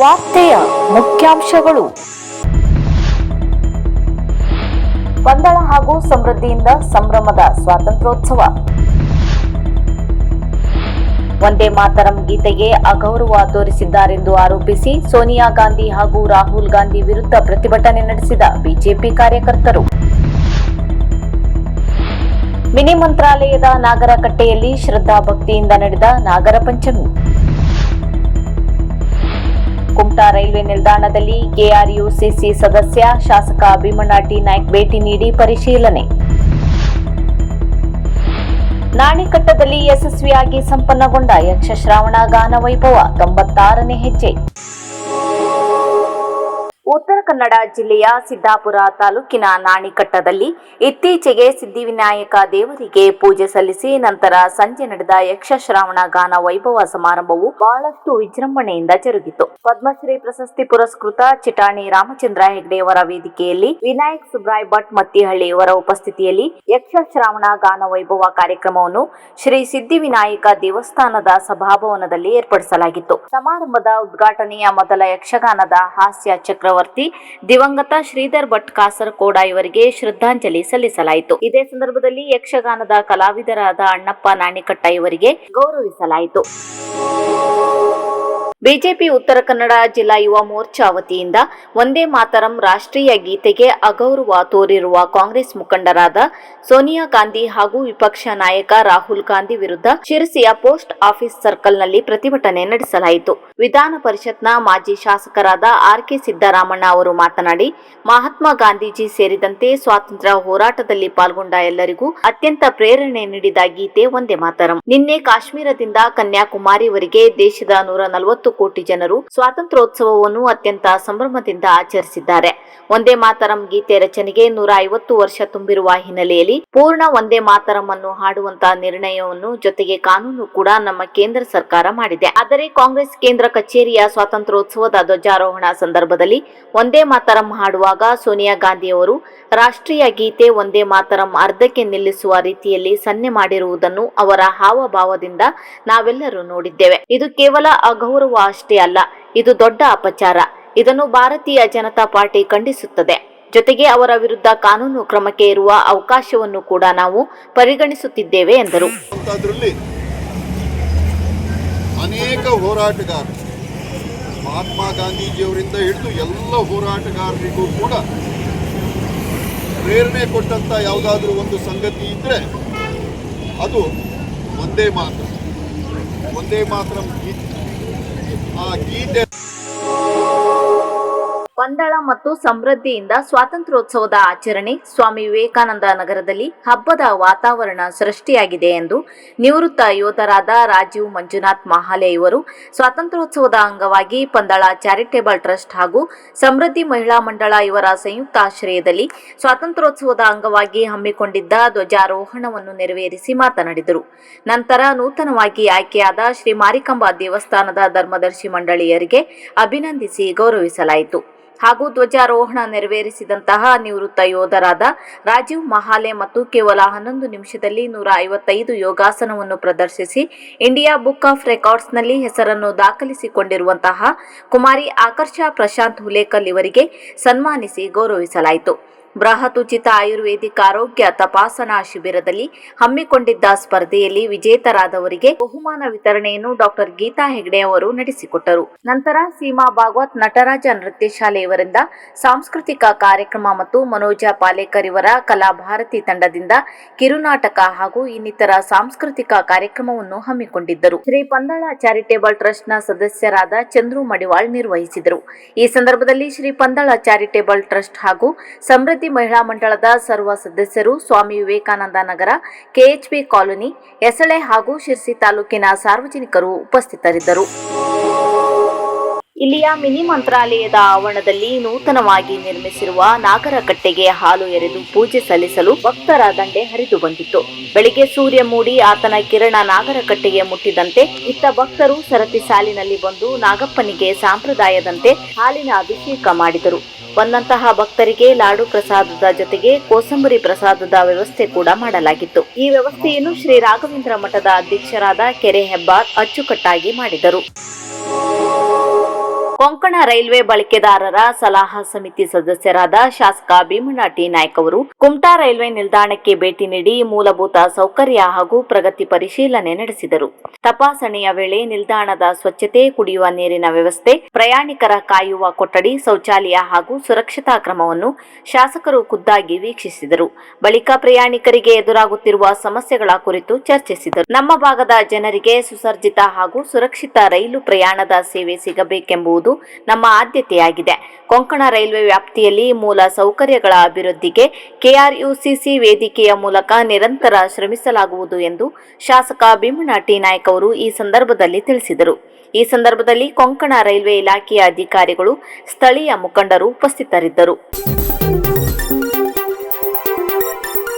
ವಾರ್ತೆಯ ಮುಖ್ಯಾಂಶಗಳು. ಪಂದಳ ಹಾಗೂ ಸಮೃದ್ಧಿಯಿಂದ ಸಂಭ್ರಮದ ಸ್ವಾತಂತ್ರ್ಯೋತ್ಸವ. ವಂದೇ ಮಾತರಂ ಗೀತೆಗೆ ಅಗೌರವ ತೋರಿಸಿದ್ದಾರೆಂದು ಆರೋಪಿಸಿ ಸೋನಿಯಾ ಗಾಂಧಿ ಹಾಗೂ ರಾಹುಲ್ ಗಾಂಧಿ ವಿರುದ್ಧ ಪ್ರತಿಭಟನೆ ನಡೆಸಿದ ಬಿಜೆಪಿ ಕಾರ್ಯಕರ್ತರು. ಮಿನಿ ಮಂತ್ರಾಲಯದ ನಾಗರಕಟ್ಟೆಯಲ್ಲಿ ಶ್ರದ್ಧಾ ಭಕ್ತಿಯಿಂದ ನಡೆದ ನಾಗರ ಪಂಚಮಿ. ಕುಮಟಾ ರೈಲ್ವೆ ನಿಲ್ದಾಣದಲ್ಲಿ ಕೆಆರ್ಯುಸಿಸಿ ಸದಸ್ಯ ಶಾಸಕ ಭೀಮಣ್ಣ ಟಿ ನಾಯ್ಕ್ ಭೇಟಿ ನೀಡಿ ಪರಿಶೀಲನೆ. ನಾಣಿಕಟ್ಟದಲ್ಲಿ ಯಶಸ್ವಿಯಾಗಿ ಸಂಪನ್ನಗೊಂಡ ಯಕ್ಷಶ್ರಾವಣ ಗಾನ ವೈಭವ 96ನೇ ಹೆಜ್ಜೆ. ಉತ್ತರ ಕನ್ನಡ ಜಿಲ್ಲೆಯ ಸಿದ್ದಾಪುರ ತಾಲೂಕಿನ ನಾಣಿಕಟ್ಟದಲ್ಲಿ ಇತ್ತೀಚೆಗೆ ಸಿದ್ಧಿವಿನಾಯಕ ದೇವರಿಗೆ ಪೂಜೆ ಸಲ್ಲಿಸಿ ನಂತರ ಸಂಜೆ ನಡೆದ ಯಕ್ಷಶ್ರಾವಣ ಗಾನ ವೈಭವ ಸಮಾರಂಭವು ಬಹಳಷ್ಟು ವಿಜೃಂಭಣೆಯಿಂದ ಜರುಗಿತು. ಪದ್ಮಶ್ರೀ ಪ್ರಶಸ್ತಿ ಪುರಸ್ಕೃತ ಚಿಟಾಣಿ ರಾಮಚಂದ್ರ ಹೆಗ್ಡೆಯವರ ವೇದಿಕೆಯಲ್ಲಿ ವಿನಾಯಕ್ ಸುಬ್ರಾಯ್ ಭಟ್ ಮತ್ತಿಹಳ್ಳಿಯವರ ಉಪಸ್ಥಿತಿಯಲ್ಲಿ ಯಕ್ಷಶ್ರಾವಣ ಗಾನ ವೈಭವ ಕಾರ್ಯಕ್ರಮವನ್ನು ಶ್ರೀ ಸಿದ್ಧಿವಿನಾಯಕ ದೇವಸ್ಥಾನದ ಸಭಾಭವನದಲ್ಲಿ ಏರ್ಪಡಿಸಲಾಗಿತ್ತು. ಸಮಾರಂಭದ ಉದ್ಘಾಟನೆಯ ಮೊದಲ ಯಕ್ಷಗಾನದ ಹಾಸ್ಯ ಚಕ್ರವರ್ತಿ ದಿವಂಗತ ಶ್ರೀಧರ್ ಭಟ್ ಕಾಸರಕೋಡ ಇವರಿಗೆ ಶ್ರದ್ಧಾಂಜಲಿ ಸಲ್ಲಿಸಲಾಯಿತು. ಇದೇ ಸಂದರ್ಭದಲ್ಲಿ ಯಕ್ಷಗಾನದ ಕಲಾವಿದರಾದ ಅಣ್ಣಪ್ಪ ನಾಣಿಕಟ್ಟ ಇವರಿಗೆ ಗೌರವಿಸಲಾಯಿತು. ಬಿಜೆಪಿ ಉತ್ತರ ಕನ್ನಡ ಜಿಲ್ಲಾ ಯುವ ಮೋರ್ಚಾ ವತಿಯಿಂದ ವಂದೇ ಮಾತರಂ ರಾಷ್ಟ್ರೀಯ ಗೀತೆಗೆ ಅಗೌರವ ತೋರಿರುವ ಕಾಂಗ್ರೆಸ್ ಮುಖಂಡರಾದ ಸೋನಿಯಾ ಗಾಂಧಿ ಹಾಗೂ ವಿಪಕ್ಷ ನಾಯಕ ರಾಹುಲ್ ಗಾಂಧಿ ವಿರುದ್ಧ ಶಿರಸಿಯ ಪೋಸ್ಟ್ ಆಫೀಸ್ ಸರ್ಕಲ್ನಲ್ಲಿ ಪ್ರತಿಭಟನೆ ನಡೆಸಲಾಯಿತು. ವಿಧಾನ ಪರಿಷತ್ನ ಮಾಜಿ ಶಾಸಕರಾದ ಆರ್.ಕೆ. ಸಿದ್ದರಾಮಣ್ಣ ಅವರು ಮಾತನಾಡಿ, ಮಹಾತ್ಮ ಗಾಂಧೀಜಿ ಸೇರಿದಂತೆ ಸ್ವಾತಂತ್ರ್ಯ ಹೋರಾಟದಲ್ಲಿ ಪಾಲ್ಗೊಂಡ ಎಲ್ಲರಿಗೂ ಅತ್ಯಂತ ಪ್ರೇರಣೆ ನೀಡಿದ ಗೀತೆ ವಂದೇ ಮಾತರಂ. ನಿನ್ನೆ ಕಾಶ್ಮೀರದಿಂದ ಕನ್ಯಾಕುಮಾರಿವರೆಗೆ ದೇಶದ 140 ಕೋಟಿ ಜನರು ಸ್ವಾತಂತ್ರ್ಯೋತ್ಸವವನ್ನು ಅತ್ಯಂತ ಸಂಭ್ರಮದಿಂದ ಆಚರಿಸಿದ್ದಾರೆ. ವಂದೇ ಮಾತರಂ ಗೀತೆ ರಚನೆಗೆ 150 ವರ್ಷ ತುಂಬಿರುವ ಹಿನ್ನೆಲೆಯಲ್ಲಿ ಪೂರ್ಣ ವಂದೇ ಮಾತರಂ ಅನ್ನು ಹಾಡುವಂತಹ ನಿರ್ಣಯವನ್ನು ಜೊತೆಗೆ ಕಾನೂನು ಕೂಡ ನಮ್ಮ ಕೇಂದ್ರ ಸರ್ಕಾರ ಮಾಡಿದೆ. ಆದರೆ ಕಾಂಗ್ರೆಸ್ ಕೇಂದ್ರ ಕಚೇರಿಯ ಸ್ವಾತಂತ್ರ್ಯೋತ್ಸವದ ಧ್ವಜಾರೋಹಣ ಸಂದರ್ಭದಲ್ಲಿ ವಂದೇ ಮಾತರಂ ಹಾಡುವಾಗ ಸೋನಿಯಾ ಗಾಂಧಿ ಅವರು ರಾಷ್ಟ್ರೀಯ ಗೀತೆ ವಂದೇ ಮಾತರಂ ಅರ್ಧಕ್ಕೆ ನಿಲ್ಲಿಸುವ ರೀತಿಯಲ್ಲಿ ಸನ್ನೆ ಮಾಡಿರುವುದನ್ನು ಅವರ ಹಾವಭಾವದಿಂದ ನಾವೆಲ್ಲರೂ ನೋಡಿದ್ದೇವೆ. ಇದು ಕೇವಲ ಅಗೌರವ ಅಷ್ಟೇ ಅಲ್ಲ, ಇದು ದೊಡ್ಡ ಅಪಚಾರ. ಇದನ್ನು ಭಾರತೀಯ ಜನತಾ ಪಾರ್ಟಿ ಖಂಡಿಸುತ್ತದೆ. ಜೊತೆಗೆ ಅವರ ವಿರುದ್ಧ ಕಾನೂನು ಕ್ರಮಕ್ಕೆ ಇರುವ ಅವಕಾಶವನ್ನು ಕೂಡ ನಾವು ಪರಿಗಣಿಸುತ್ತಿದ್ದೇವೆ ಎಂದರು. ಅನೇಕ ಹೋರಾಟಗಾರರು, ಮಹಾತ್ಮ ಗಾಂಧೀಜಿಯವರಿಂದ ಹಿಡಿದು ಎಲ್ಲ ಹೋರಾಟಗಾರರಿಗೂ ಕೂಡ ಪ್ರೇರಣೆ ಕೊಟ್ಟಂತ ಯಾವುದಾದ್ರೂ ಒಂದು ಸಂಗತಿ ಇದ್ರೆ ಅದು ವಂದೇ ಮಾತರಂ. ವಂದೇ ಮಾತರಂ ಆ ಗೀತೆ ಪಂದಳ ಮತ್ತು ಸಮೃದ್ಧಿಯಿಂದ ಸ್ವಾತಂತ್ರ್ಯೋತ್ಸವದ ಆಚರಣೆ. ಸ್ವಾಮಿ ವಿವೇಕಾನಂದ ನಗರದಲ್ಲಿ ಹಬ್ಬದ ವಾತಾವರಣ ಸೃಷ್ಟಿಯಾಗಿದೆ ಎಂದು ನಿವೃತ್ತ ಯೋಧರಾದ ರಾಜೀವ್ ಮಂಜುನಾಥ್ ಮಹಾಲೆ ಇವರು ಸ್ವಾತಂತ್ರ್ಯೋತ್ಸವದ ಅಂಗವಾಗಿ ಪಂದಳ ಚಾರಿಟೇಬಲ್ ಟ್ರಸ್ಟ್ ಹಾಗೂ ಸಮೃದ್ಧಿ ಮಹಿಳಾ ಮಂಡಳ ಇವರ ಸಂಯುಕ್ತ ಆಶ್ರಯದಲ್ಲಿ ಸ್ವಾತಂತ್ರ್ಯೋತ್ಸವದ ಅಂಗವಾಗಿ ಹಮ್ಮಿಕೊಂಡಿದ್ದ ಧ್ವಜಾರೋಹಣವನ್ನು ನೆರವೇರಿಸಿ ಮಾತನಾಡಿದರು. ನಂತರ ನೂತನವಾಗಿ ಆಯ್ಕೆಯಾದ ಶ್ರೀ ಮಾರಿಕಾಂಬಾ ದೇವಸ್ಥಾನದ ಧರ್ಮದರ್ಶಿ ಮಂಡಳಿಯರಿಗೆ ಅಭಿನಂದಿಸಿ ಗೌರವಿಸಲಾಯಿತು. ಹಾಗೂ ಧ್ವಜಾರೋಹಣ ನೆರವೇರಿಸಿದಂತಹ ನಿವೃತ್ತ ಯೋಧರಾದ ರಾಜೀವ್ ಮಹಾಲೆ ಮತ್ತು ಕೇವಲ 11 ನಿಮಿಷದಲ್ಲಿ 155 ಯೋಗಾಸನವನ್ನು ಪ್ರದರ್ಶಿಸಿ ಇಂಡಿಯಾ ಬುಕ್ ಆಫ್ ರೆಕಾರ್ಡ್ಸ್ನಲ್ಲಿ ಹೆಸರನ್ನು ದಾಖಲಿಸಿಕೊಂಡಿರುವಂತಹ ಕುಮಾರಿ ಆಕರ್ಷ ಪ್ರಶಾಂತ್ ಹುಲೇಕಲ್ ಇವರಿಗೆ ಸನ್ಮಾನಿಸಿ ಗೌರವಿಸಲಾಯಿತು. ಬೃಹತ್ ಉಚಿತ ಆಯುರ್ವೇದಿಕ್ ಆರೋಗ್ಯ ತಪಾಸಣಾ ಶಿಬಿರದಲ್ಲಿ ಹಮ್ಮಿಕೊಂಡಿದ್ದ ಸ್ಪರ್ಧೆಯಲ್ಲಿ ವಿಜೇತರಾದವರಿಗೆ ಬಹುಮಾನ ವಿತರಣೆಯನ್ನು ಡಾಕ್ಟರ್ ಗೀತಾ ಹೆಗ್ಡೆ ಅವರು ನಡೆಸಿಕೊಟ್ಟರು. ನಂತರ ಸೀಮಾ ಭಾಗವತ್ ನಟರಾಜ ನೃತ್ಯ ಶಾಲೆ ಇವರಿಂದ ಸಾಂಸ್ಕೃತಿಕ ಕಾರ್ಯಕ್ರಮ ಮತ್ತು ಮನೋಜ ಪಾಲೇಕರ್ ಇವರ ಕಲಾಭಾರತಿ ತಂಡದಿಂದ ಕಿರುನಾಟಕ ಹಾಗೂ ಇನ್ನಿತರ ಸಾಂಸ್ಕೃತಿಕ ಕಾರ್ಯಕ್ರಮವನ್ನು ಹಮ್ಮಿಕೊಂಡಿದ್ದರು. ಶ್ರೀ ಪಂದಳ ಚಾರಿಟೇಬಲ್ ಟ್ರಸ್ಟ್ನ ಸದಸ್ಯರಾದ ಚಂದ್ರು ಮಡಿವಾಳ್ ನಿರ್ವಹಿಸಿದರು. ಈ ಸಂದರ್ಭದಲ್ಲಿ ಶ್ರೀ ಪಂದಳ ಚಾರಿಟೇಬಲ್ ಟ್ರಸ್ಟ್ ಹಾಗೂ ಸಮೃದ್ಧಿ ಮಹಿಳಾ ಮಂಡಳದ ಸರ್ವ ಸದಸ್ಯರು, ಸ್ವಾಮಿ ವಿವೇಕಾನಂದ ನಗರ, ಕೆಎಚ್ಪಿ ಕಾಲೋನಿ, ಎಸಳೆ ಹಾಗೂ ಶಿರ್ಸಿ ತಾಲೂಕಿನ ಸಾರ್ವಜನಿಕರು ಉಪಸ್ಥಿತರಿದ್ದರು. ಇಲ್ಲಿಯ ಮಿನಿ ಮಂತ್ರಾಲಯದ ಆವರಣದಲ್ಲಿ ನೂತನವಾಗಿ ನಿರ್ಮಿಸಿರುವ ನಾಗರಕಟ್ಟೆಗೆ ಹಾಲು ಎರೆದು ಪೂಜೆ ಸಲ್ಲಿಸಲು ಭಕ್ತರ ದಂಡೆ ಹರಿದು ಬಂದಿತ್ತು. ಬೆಳಿಗ್ಗೆ ಸೂರ್ಯ ಮೂಡಿ ಆತನ ಕಿರಣ ನಾಗರಕಟ್ಟೆಗೆ ಮುಟ್ಟಿದಂತೆ ಇತ್ತ ಭಕ್ತರು ಸರತಿ ಸಾಲಿನಲ್ಲಿ ಬಂದು ನಾಗಪ್ಪನಿಗೆ ಸಂಪ್ರದಾಯದಂತೆ ಹಾಲಿನ ಅಭಿಷೇಕ ಮಾಡಿದರು. ಬಂದಂತಹ ಭಕ್ತರಿಗೆ ಲಾಡು ಪ್ರಸಾದದ ಜೊತೆಗೆ ಕೋಸಂಬರಿ ಪ್ರಸಾದದ ವ್ಯವಸ್ಥೆ ಕೂಡ ಮಾಡಲಾಗಿತ್ತು. ಈ ವ್ಯವಸ್ಥೆಯನ್ನು ಶ್ರೀ ರಾಘವೇಂದ್ರ ಮಠದ ಅಧ್ಯಕ್ಷರಾದ ಕೆರೆ ಹೆಬ್ಬಾರ್ ಅಚ್ಚುಕಟ್ಟಾಗಿ ಮಾಡಿದರು. ಕೊಂಕಣ ರೈಲ್ವೆ ಬಳಕೆದಾರರ ಸಲಹಾ ಸಮಿತಿ ಸದಸ್ಯರಾದ ಶಾಸಕ ಭೀಮಣ್ಣ ಟಿ ನಾಯ್ಕ ಅವರು ಕುಮಟಾ ರೈಲ್ವೆ ನಿಲ್ದಾಣಕ್ಕೆ ಭೇಟಿ ನೀಡಿ ಮೂಲಭೂತ ಸೌಕರ್ಯ ಹಾಗೂ ಪ್ರಗತಿ ಪರಿಶೀಲನೆ ನಡೆಸಿದರು. ತಪಾಸಣೆಯ ವೇಳೆ ನಿಲ್ದಾಣದ ಸ್ವಚ್ಛತೆ, ಕುಡಿಯುವ ನೀರಿನ ವ್ಯವಸ್ಥೆ, ಪ್ರಯಾಣಿಕರ ಕಾಯುವ ಕೊಠಡಿ, ಶೌಚಾಲಯ ಹಾಗೂ ಸುರಕ್ಷತಾ ಕ್ರಮವನ್ನು ಶಾಸಕರು ಖುದ್ದಾಗಿ ವೀಕ್ಷಿಸಿದರು. ಬಳಿಕ ಪ್ರಯಾಣಿಕರಿಗೆ ಎದುರಾಗುತ್ತಿರುವ ಸಮಸ್ಯೆಗಳ ಕುರಿತು ಚರ್ಚಿಸಿದರು. ನಮ್ಮ ಭಾಗದ ಜನರಿಗೆ ಸುಸರ್ಜಿತ ಹಾಗೂ ಸುರಕ್ಷಿತ ರೈಲು ಪ್ರಯಾಣದ ಸೇವೆ ಸಿಗಬೇಕೆಂಬುದು ನಮ್ಮ ಆದ್ಯತೆಯಾಗಿದೆ. ಕೊಂಕಣ ರೈಲ್ವೆ ವ್ಯಾಪ್ತಿಯಲ್ಲಿ ಮೂಲ ಸೌಕರ್ಯಗಳ ಅಭಿವೃದ್ಧಿಗೆ ಕೆಆರ್ಯುಸಿಸಿ ವೇದಿಕೆಯ ಮೂಲಕ ನಿರಂತರ ಶ್ರಮಿಸಲಾಗುವುದು ಎಂದು ಶಾಸಕ ಭೀಮಣ್ಣ ಟಿ ನಾಯ್ಕ ಅವರು ಈ ಸಂದರ್ಭದಲ್ಲಿ ತಿಳಿಸಿದರು. ಈ ಸಂದರ್ಭದಲ್ಲಿ ಕೊಂಕಣ ರೈಲ್ವೆ ಇಲಾಖೆಯ ಅಧಿಕಾರಿಗಳು, ಸ್ಥಳೀಯ ಮುಖಂಡರು ಉಪಸ್ಥಿತರಿದ್ದರು.